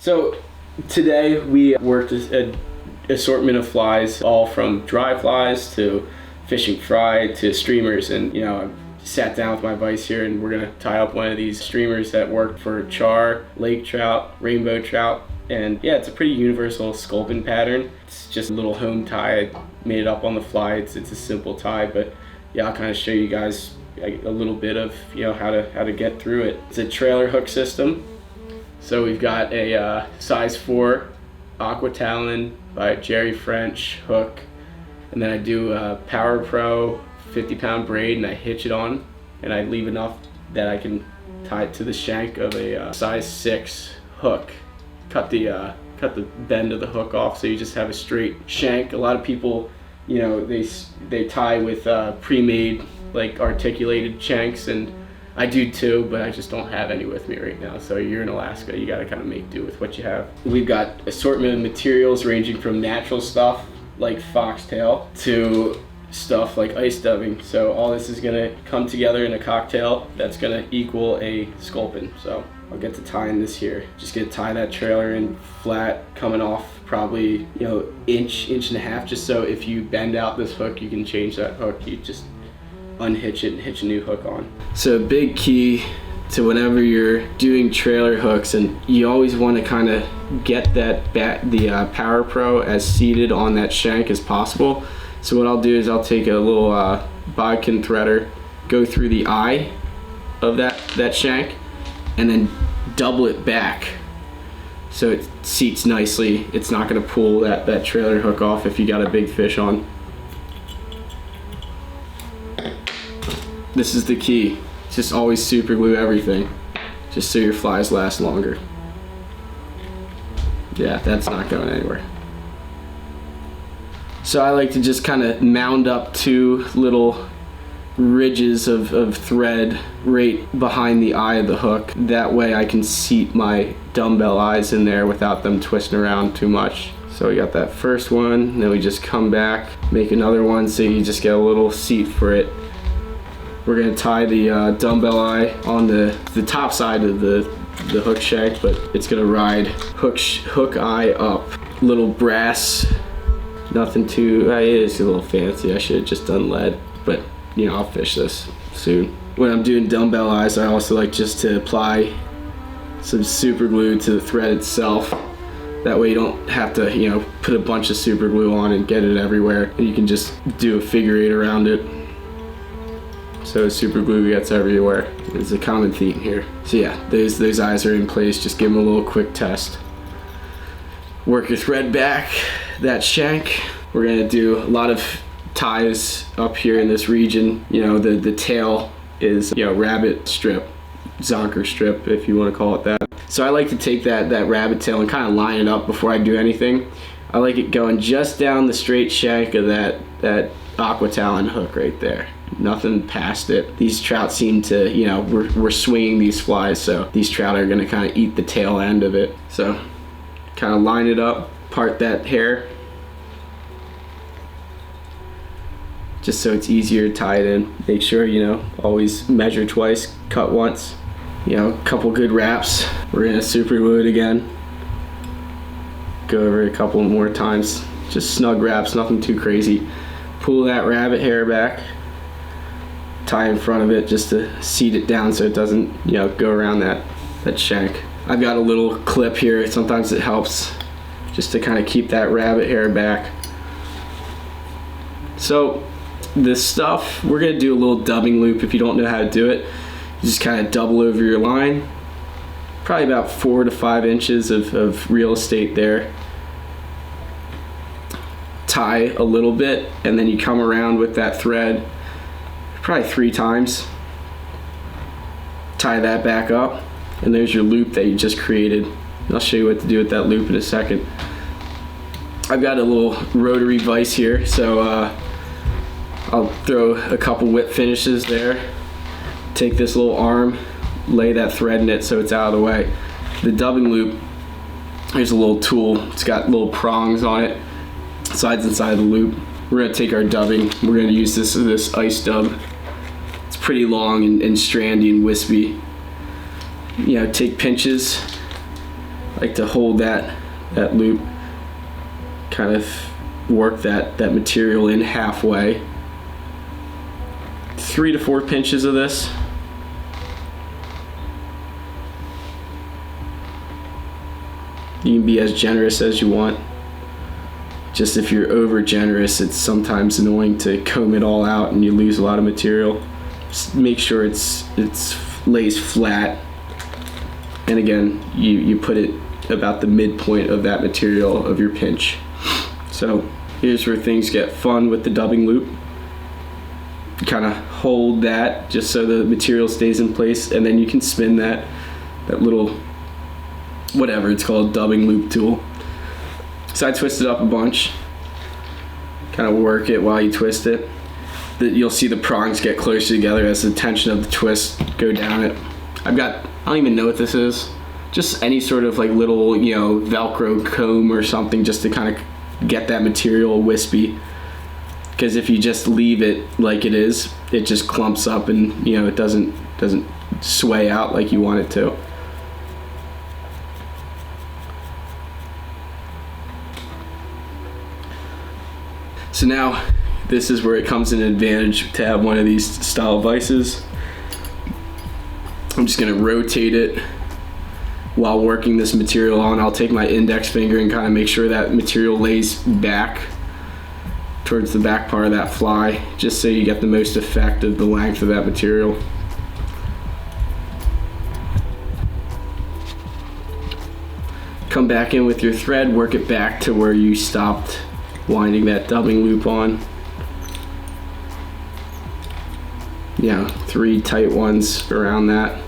So today we worked an assortment of flies, all from dry flies to fishing fry to streamers, and I sat down with my vise here and we're gonna tie up one of these streamers that work for char, lake trout, rainbow trout, and yeah, it's a pretty universal sculpin pattern. It's just a little home tie. I made it up on the fly. It's a simple tie, but yeah, I'll kind of show you guys a little bit of how to get through it. It's a trailer hook system. So we've got a size 4 Aqua Talon by Jerry French hook, and then I do a Power Pro 50-pound braid and I hitch it on, and I leave enough that I can tie it to the shank of a size 6 hook. Cut the bend of the hook off so you just have a straight shank. A lot of people, they tie with pre-made like articulated shanks, and I do too, but I just don't have any with me right now. So you're in Alaska, you gotta kind of make do with what you have. We've got assortment of materials ranging from natural stuff like foxtail to stuff like ice dubbing. So all this is gonna come together in a cocktail that's gonna equal a sculpin. So I'll get to tying this here. Just gonna tie that trailer in flat, coming off probably inch and a half, just so if you bend out this hook, you can change that hook. You just unhitch it and hitch a new hook on. So a big key to whenever you're doing trailer hooks, and you always want to kind of get the Power Pro as seated on that shank as possible. So what I'll do is I'll take a little bodkin threader, go through the eye of that shank, and then double it back so it seats nicely. It's not going to pull that trailer hook off if you got a big fish on. This is the key. Just always super glue everything, just so your flies last longer. Yeah, that's not going anywhere. So I like to just kind of mound up 2 little ridges of thread right behind the eye of the hook. That way I can seat my dumbbell eyes in there without them twisting around too much. So we got that first one, then we just come back, make another one so you just get a little seat for it. We're gonna tie the dumbbell eye on the top side of the hook shank, but it's gonna ride hook eye up. Little brass, nothing too, it is a little fancy. I should have just done lead, but I'll fish this soon. When I'm doing dumbbell eyes, I also like just to apply some super glue to the thread itself. That way you don't have to, put a bunch of super glue on and get it everywhere. And you can just do a figure 8 around it. So super glue gets everywhere. It's a common theme here. So yeah, those eyes are in place. Just give them a little quick test. Work your thread back, that shank. We're gonna do a lot of ties up here in this region. The tail is rabbit strip, zonker strip if you want to call it that. So I like to take that rabbit tail and kind of line it up before I do anything. I like it going just down the straight shank of that Aqua Talon hook right there. Nothing past it. These trout seem to, we're swinging these flies, so these trout are gonna kind of eat the tail end of it. So kind of line it up, part that hair, just so it's easier to tie it in. Make sure, always measure twice, cut once. A couple good wraps. We're gonna super glue it again. Go over it a couple more times. Just snug wraps, nothing too crazy. Pull that rabbit hair back, tie in front of it just to seat it down so it doesn't, go around that shank. I've got a little clip here. Sometimes it helps just to kind of keep that rabbit hair back. So this stuff, we're gonna do a little dubbing loop. If you don't know how to do it, you just kind of double over your line. Probably about 4 to 5 inches of real estate there. Tie a little bit, and then you come around with that thread probably 3 times. Tie that back up, and there's your loop that you just created. I'll show you what to do with that loop in a second. I've got a little rotary vise here, so I'll throw a couple whip finishes there. Take this little arm, lay that thread in it so it's out of the way. The dubbing loop, there's a little tool. It's got little prongs on it, sides and side of the loop. We're gonna take our dubbing. We're gonna use this ice dub. It's pretty long and strandy and wispy. Take pinches like to hold that loop, kind of work that material in halfway. 3 to 4 pinches of this. You can be as generous as you want. Just if you're over generous, it's sometimes annoying to comb it all out and you lose a lot of material. Just make sure it's lays flat. And again, you put it about the midpoint of that material of your pinch. So here's where things get fun with the dubbing loop. You kind of hold that just so the material stays in place, and then you can spin that little, whatever it's called, dubbing loop tool. So I twist it up a bunch, kind of work it while you twist it. You'll see the prongs get closer together as the tension of the twist go down it. I don't even know what this is. Just any sort of like little, Velcro comb or something, just to kind of get that material wispy. Because if you just leave it like it is, it just clumps up and it doesn't sway out like you want it to. So now this is where it comes in advantage to have one of these style vices. I'm just going to rotate it while working this material on. I'll take my index finger and kind of make sure that material lays back towards the back part of that fly, just so you get the most effect of the length of that material. Come back in with your thread, work it back to where you stopped winding that dubbing loop on. 3 tight ones around that,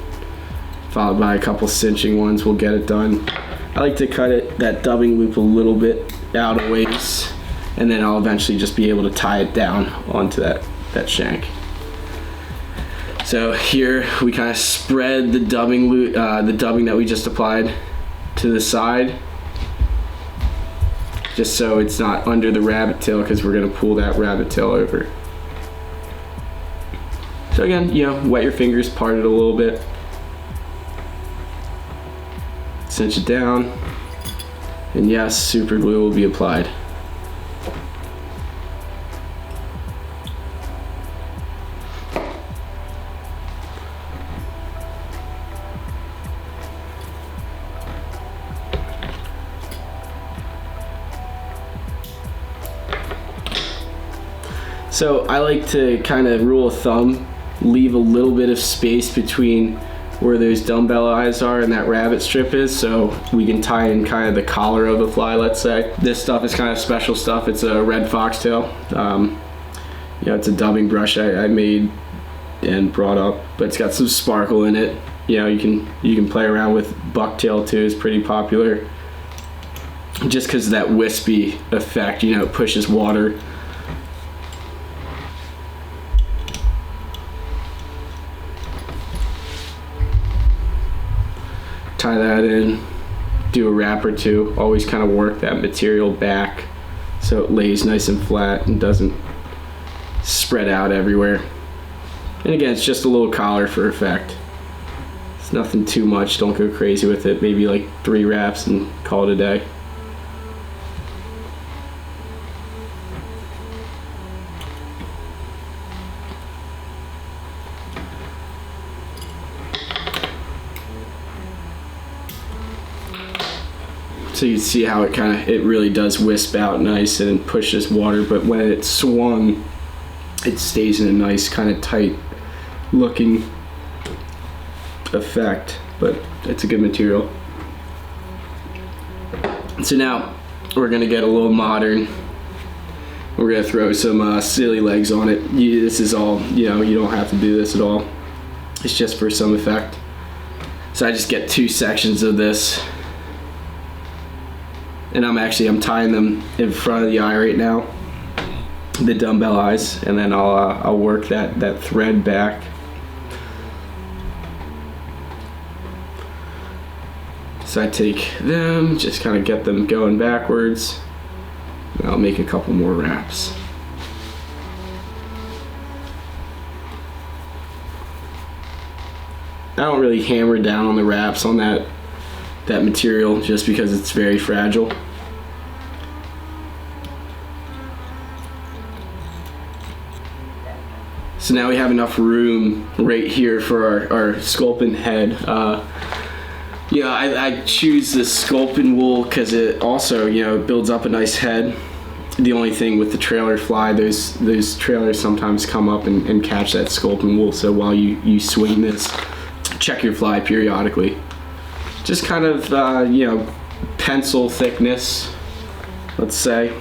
followed by a couple cinching ones will get it done. I like to cut that dubbing loop a little bit out of ways, and then I'll eventually just be able to tie it down onto that shank. So here we kind of spread the dubbing loop, the dubbing that we just applied to the side, just so it's not under the rabbit tail, because we're going to pull that rabbit tail over. So again, wet your fingers, part it a little bit, cinch it down, and yes, super glue will be applied. So I like to kind of, rule of thumb, leave a little bit of space between where those dumbbell eyes are and that rabbit strip is, so we can tie in kind of the collar of the fly, let's say. This stuff is kind of special stuff. It's a red foxtail. It's a dubbing brush I made and brought up, but it's got some sparkle in it. You can play around with bucktail too, is pretty popular. Just because of that wispy effect, it pushes water. Tie that in, do a wrap or two. Always kind of work that material back so it lays nice and flat and doesn't spread out everywhere. And again, it's just a little collar for effect. It's nothing too much, don't go crazy with it. Maybe like 3 wraps and call it a day. So you see how it really does wisp out nice and pushes water, but when it's swung, it stays in a nice kind of tight looking effect, but it's a good material. So now we're gonna get a little modern. We're gonna throw some silly legs on it. This is all, you don't have to do this at all. It's just for some effect. So I just get 2 sections of this, and I'm tying them in front of the eye right now, the dumbbell eyes, and then I'll work that thread back. So I take them, just kind of get them going backwards, and I'll make a couple more wraps. I don't really hammer down on the wraps on that that material just because it's very fragile. So now we have enough room right here for our Sculpin head. You know, I choose this Sculpin wool because it also, you know, builds up a nice head. The only thing with the trailer fly, those trailers sometimes come up and catch that Sculpin wool. So while you swing this, check your fly periodically. Just kind of, you know, pencil thickness, let's say.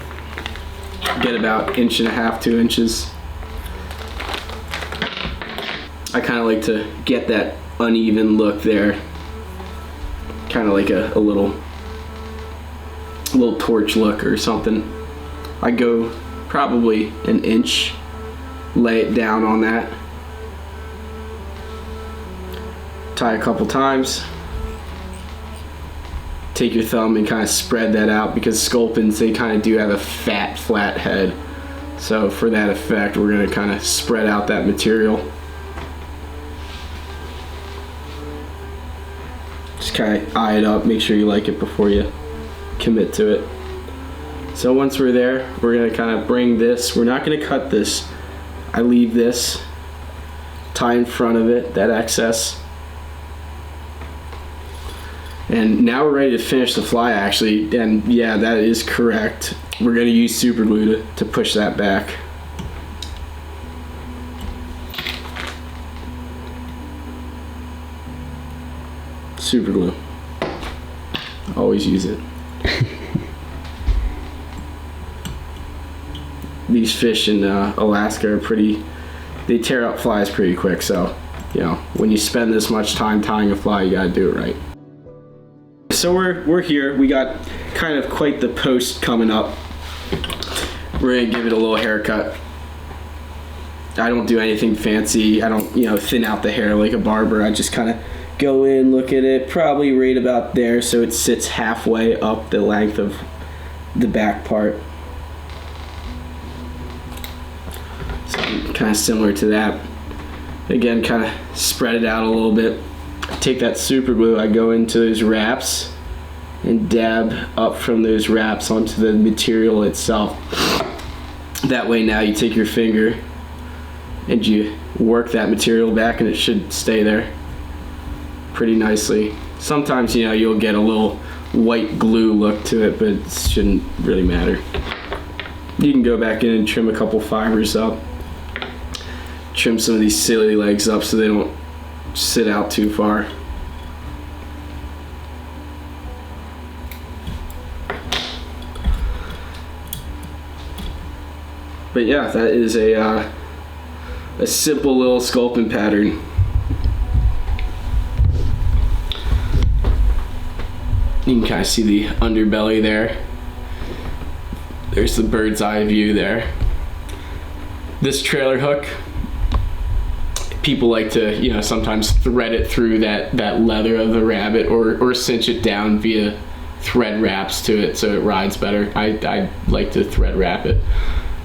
Get about 1.5 to 2 inches. I kind of like to get that uneven look there. Kind of like a little torch look or something. I go probably 1 inch, lay it down on that. Tie a couple times. Take your thumb and kind of spread that out because Sculpins, they kind of do have a fat, flat head. So for that effect, we're going to kind of spread out that material. Just kind of eye it up, make sure you like it before you commit to it. So once we're there, we're going to kind of bring this, we're not going to cut this. I leave this, tie in front of it, that excess. And now we're ready to finish the fly actually, and yeah, that is correct. We're going to use super glue to push that back. Super glue. Always use it. These fish in Alaska are they tear up flies pretty quick, so, you know, when you spend this much time tying a fly, you gotta do it right. So we're here. We got kind of quite the post coming up. We're gonna give it a little haircut. I don't do anything fancy. I don't, you know, thin out the hair like a barber. I just kind of go in, look at it, probably right about there so it sits halfway up the length of the back part. So kind of similar to that. Again, kind of spread it out a little bit. Take that super glue, I go into those wraps and dab up from those wraps onto the material itself. That way now you take your finger and you work that material back and it should stay there pretty nicely. Sometimes, you know, you'll get a little white glue look to it, but it shouldn't really matter. You can go back in and trim a couple fibers up. Trim some of these silly legs up so they don't sit out too far. But yeah, that is a simple little Sculpin pattern. You can kind of see the underbelly there. There's the bird's eye view there. This trailer hook, people like to, you know, sometimes thread it through that leather of the rabbit or cinch it down via thread wraps to it so it rides better. I like to thread wrap it.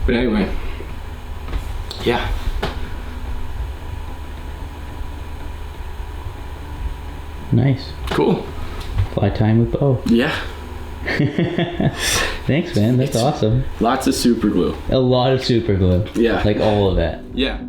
But anyway, yeah. Nice. Cool. Fly time with Bo. Yeah. Thanks, man. That's awesome. Lots of super glue. A lot of super glue. Yeah. Like all of it. Yeah.